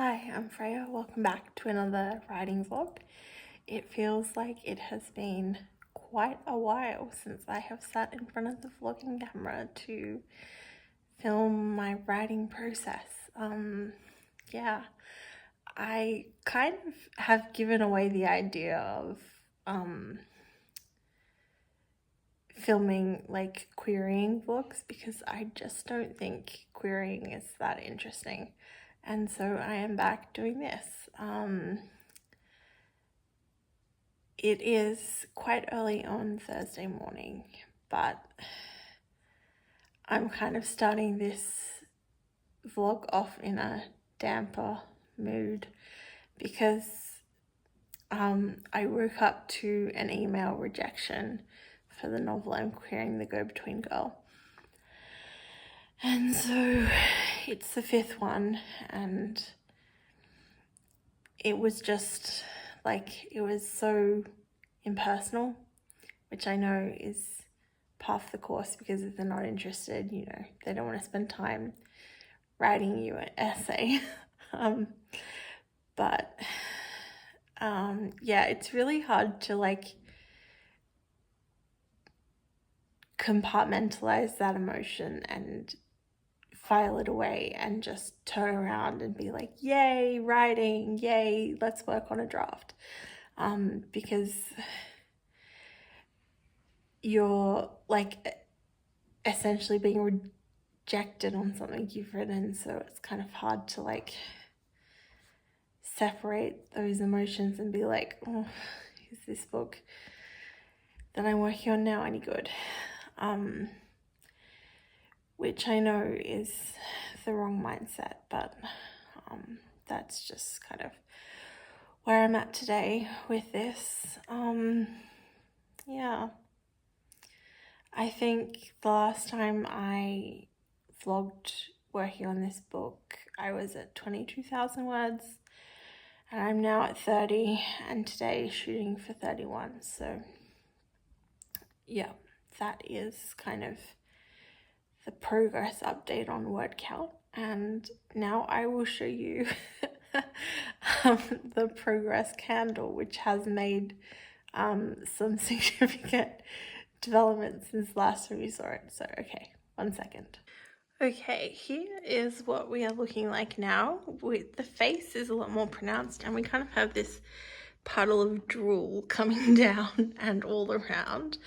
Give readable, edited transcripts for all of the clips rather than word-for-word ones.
Hi, I'm Freya. Welcome back to another writing vlog. It feels like it has been quite a while since I have sat in front of the vlogging camera to film my writing process. Yeah, I kind of have given away the idea of filming like querying vlogs because I just don't think querying is that interesting. And so I am back doing this. It is quite early on Thursday morning, but I'm kind of starting this vlog off in a damper mood because I woke up to an email rejection for the novel I'm querying, The Go-Between Girl. And so it's the fifth one, and it was just like, it was so impersonal, which I know is part of the course because if they're not interested, you know, they don't want to spend time writing you an essay. Yeah, it's really hard to like compartmentalize that emotion and file it away and just turn around and be like, yay, writing, yay, let's work on a draft. Because you're like essentially being rejected on something you've written, so it's kind of hard to like separate those emotions and be like, oh, is this book that I'm working on now any good? Which I know is the wrong mindset, but that's just kind of where I'm at today with this. Yeah, I think the last time I vlogged working on this book, I was at 22,000 words, and I'm now at 30, and today shooting for 31. So yeah, that is kind of the progress update on word count. And now I will show you the progress candle, which has made some significant development since last time we saw it. So okay, 1 second. Okay, here is what we are looking like now. The face is a lot more pronounced, and we kind of have this puddle of drool coming down and all around.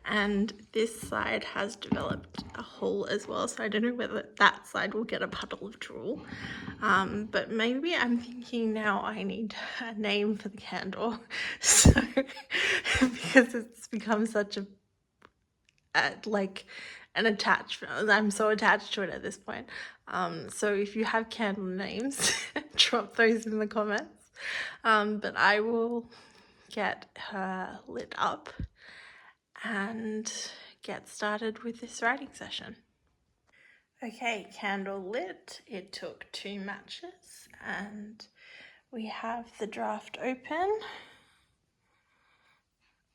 And this side has developed a hole as well, so I don't know whether that side will get a puddle of drool. But maybe I'm thinking now I need a name for the candle. So, because it's become such a like an attachment. I'm so attached to it at this point. So if you have candle names, drop those in the comments. But I will get her lit up and get started with this writing session. Okay, candle lit. It took 2 matches and we have the draft open.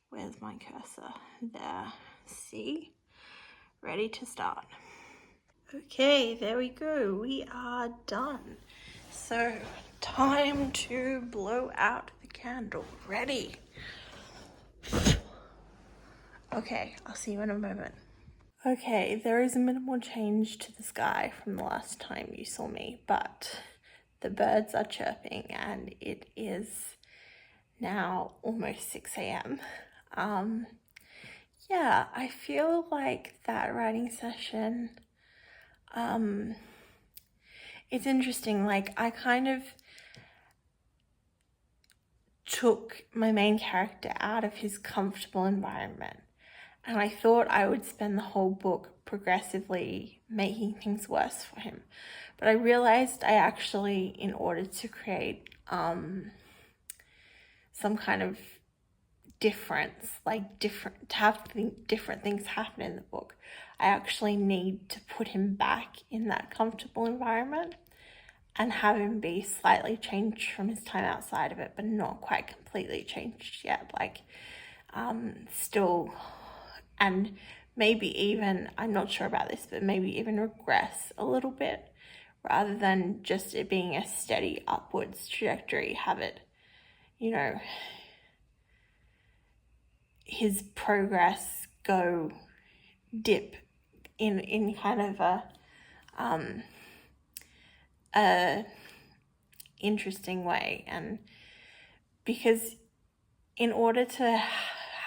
Where's my cursor? There. See? Ready to start. Okay, there we go. We are done. So, time to blow out the candle. Ready? Okay, I'll see you in a moment. Okay, there is a minimal change to the sky from the last time you saw me, but the birds are chirping and it is now almost 6 a.m. Yeah, I feel like that writing session, it's interesting. Like, I kind of took my main character out of his comfortable environment, and I thought I would spend the whole book progressively making things worse for him. But I realized I actually, in order to create some kind of difference, like to have different things happen in the book, I actually need to put him back in that comfortable environment and have him be slightly changed from his time outside of it, but not quite completely changed yet. Like, still, and maybe even, I'm not sure about this, but maybe even regress a little bit rather than just it being a steady upwards trajectory, have it, you know, his progress go dip in kind of a interesting way. And because in order to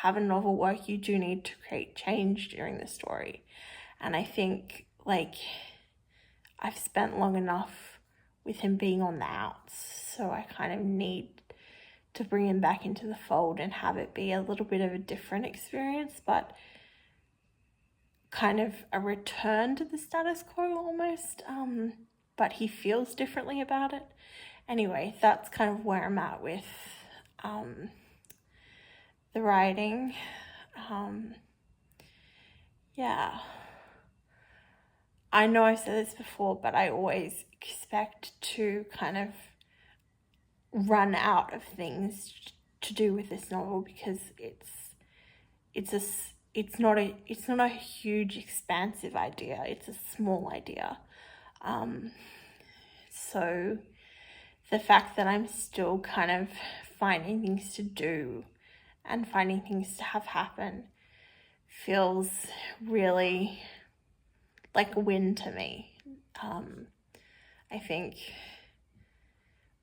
have a novel work, you do need to create change during the story. And I think, like, I've spent long enough with him being on the outs, so I kind of need to bring him back into the fold and have it be a little bit of a different experience, but kind of a return to the status quo almost, but he feels differently about it. Anyway, that's kind of where I'm at with the writing. Yeah. I know I've said this before, but I always expect to kind of run out of things to do with this novel, because it's not a huge expansive idea. It's a small idea. So the fact that I'm still kind of finding things to do and finding things to have happen feels really like a win to me. I think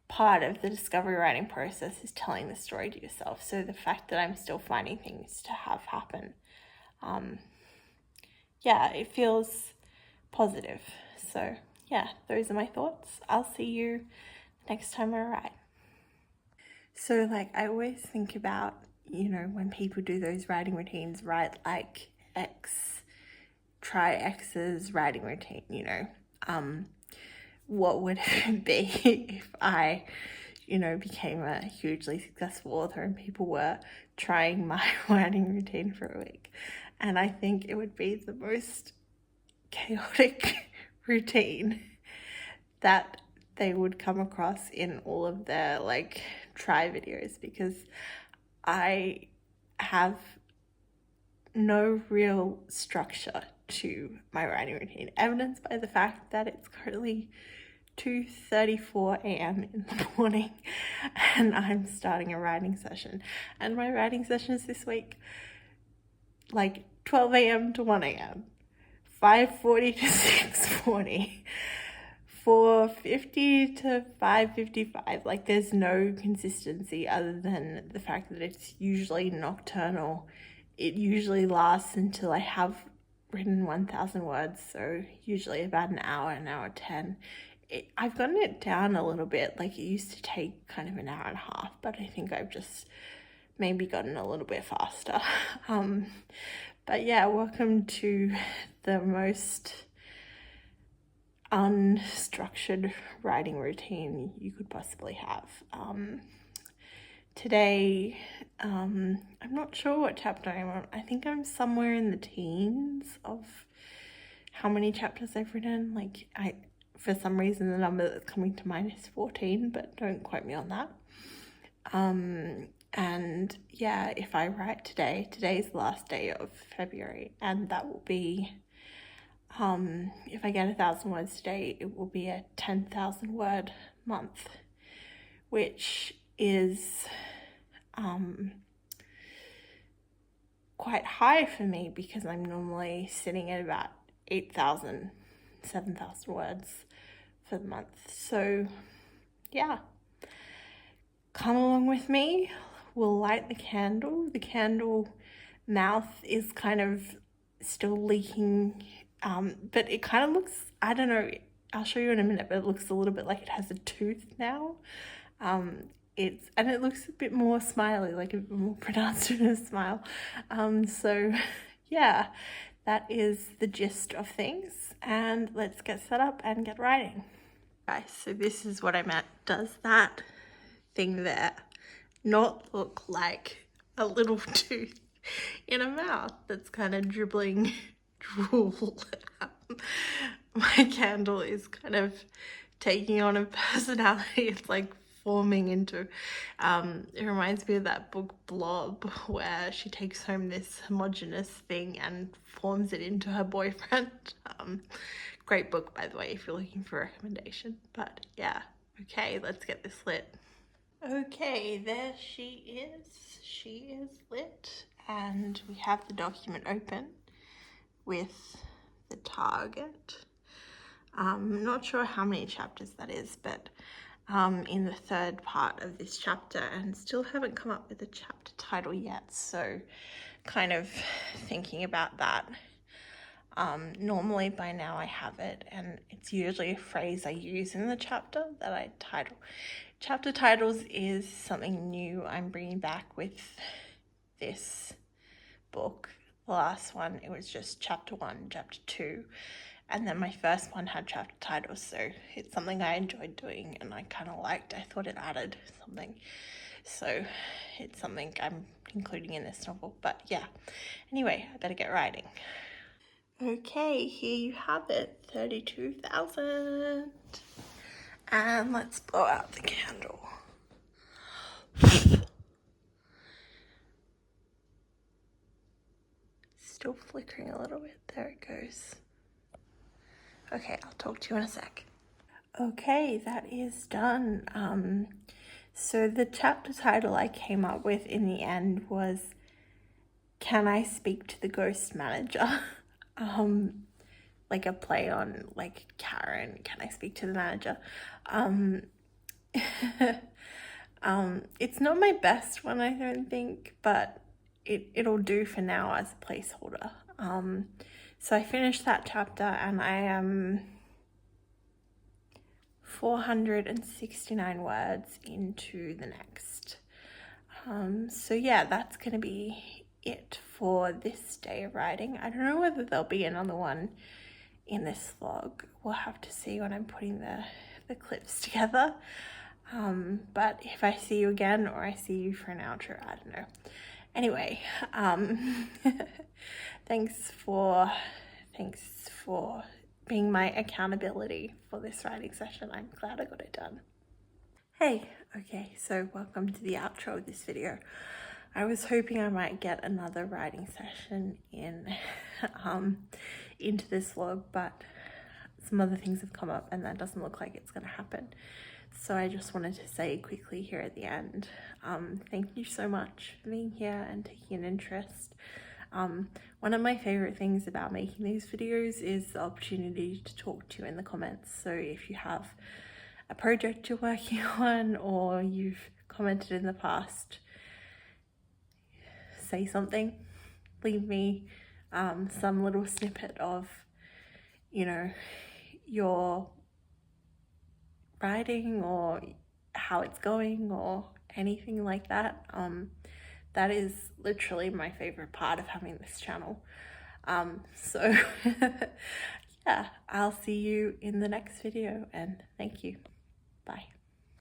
part of the discovery writing process is telling the story to yourself. So the fact that I'm still finding things to have happen, yeah, it feels positive. So yeah, those are my thoughts. I'll see you next time I write. So, like, I always think about, you know, when people do those writing routines, write like X, try X's writing routine, you know. What would it be if I, you know, became a hugely successful author and people were trying my writing routine for a week? And I think it would be the most chaotic routine that they would come across in all of their, like, try videos, because I have no real structure to my writing routine, evidenced by the fact that it's currently 2:34 a.m. in the morning and I'm starting a writing session, and my writing sessions this week, like 12 a.m. to 1 a.m, 5:40 to 6:40, 4:50 to 5:55. Like, there's no consistency other than the fact that it's usually nocturnal. It usually lasts until I have written 1,000 words, so usually about an hour 10. I've gotten it down a little bit. Like, it used to take kind of an hour and a half, but I think I've just maybe gotten a little bit faster. But yeah, welcome to the most unstructured writing routine you could possibly have. Today, I'm not sure what chapter I'm on. I think I'm somewhere in the teens of how many chapters I've written. Like, for some reason the number that's coming to mind is 14, but don't quote me on that. And yeah, if I write today's the last day of February, and that will be, if I get 1,000 words today, it will be a 10,000 word month, which is quite high for me, because I'm normally sitting at about 8,000, 7,000 words for the month. So yeah, come along with me. We'll light the candle. The candle mouth is kind of still leaking, but it kind of looks, I don't know, I'll show you in a minute, but it looks a little bit like it has a tooth now. And it looks a bit more smiley, like a bit more pronounced in a smile. So yeah, that is the gist of things, and let's get set up and get writing. Guys, so this is what I meant. Does that thing there not look like a little tooth in a mouth that's kind of dribbling drool? My candle is kind of taking on a personality. It's like forming into, it reminds me of that book Blob, where she takes home this homogenous thing and forms it into her boyfriend. Great book, by the way, if you're looking for a recommendation. But yeah, okay, let's get this lit. Okay, there she is. She is lit, and we have the document open with the target. Not sure how many chapters that is, but in the third part of this chapter, and still haven't come up with a chapter title yet, so kind of thinking about that. Normally by now I have it, and it's usually a phrase I use in the chapter that I title. Chapter titles is something new I'm bringing back with this book. The last one, it was just chapter 1, chapter 2, and then my first one had chapter titles, so it's something I enjoyed doing and I kind of liked. I thought it added something, so it's something I'm including in this novel. But yeah, anyway, I better get writing. Okay, here you have it, 32,000. And let's blow out the candle. Still flickering a little bit. There it goes. Okay, I'll talk to you in a sec. Okay, that is done. So the chapter title I came up with in the end was Can I Speak to the Ghost Manager? Like a play on like Karen, Can I Speak to the Manager? It's not my best one, I don't think, but it'll do for now as a placeholder. So I finished that chapter and I am 469 words into the next. So yeah, that's gonna be it for this day of writing. I don't know whether there'll be another one in this vlog. We'll have to see when I'm putting the clips together. But if I see you again or I see you for an outro, I don't know. Anyway, thanks for being my accountability for this writing session. I'm glad I got it done. Hey, okay, so welcome to the outro of this video. I was hoping I might get another writing session in into this vlog, but some other things have come up and that doesn't look like it's gonna happen. So I just wanted to say quickly here at the end, thank you so much for being here and taking an interest. One of my favorite things about making these videos is the opportunity to talk to you in the comments. So if you have a project you're working on or you've commented in the past, say something, leave me some little snippet of, you know, your writing or how it's going or anything like that. That is literally my favorite part of having this channel. So yeah, I'll see you in the next video and thank you. Bye.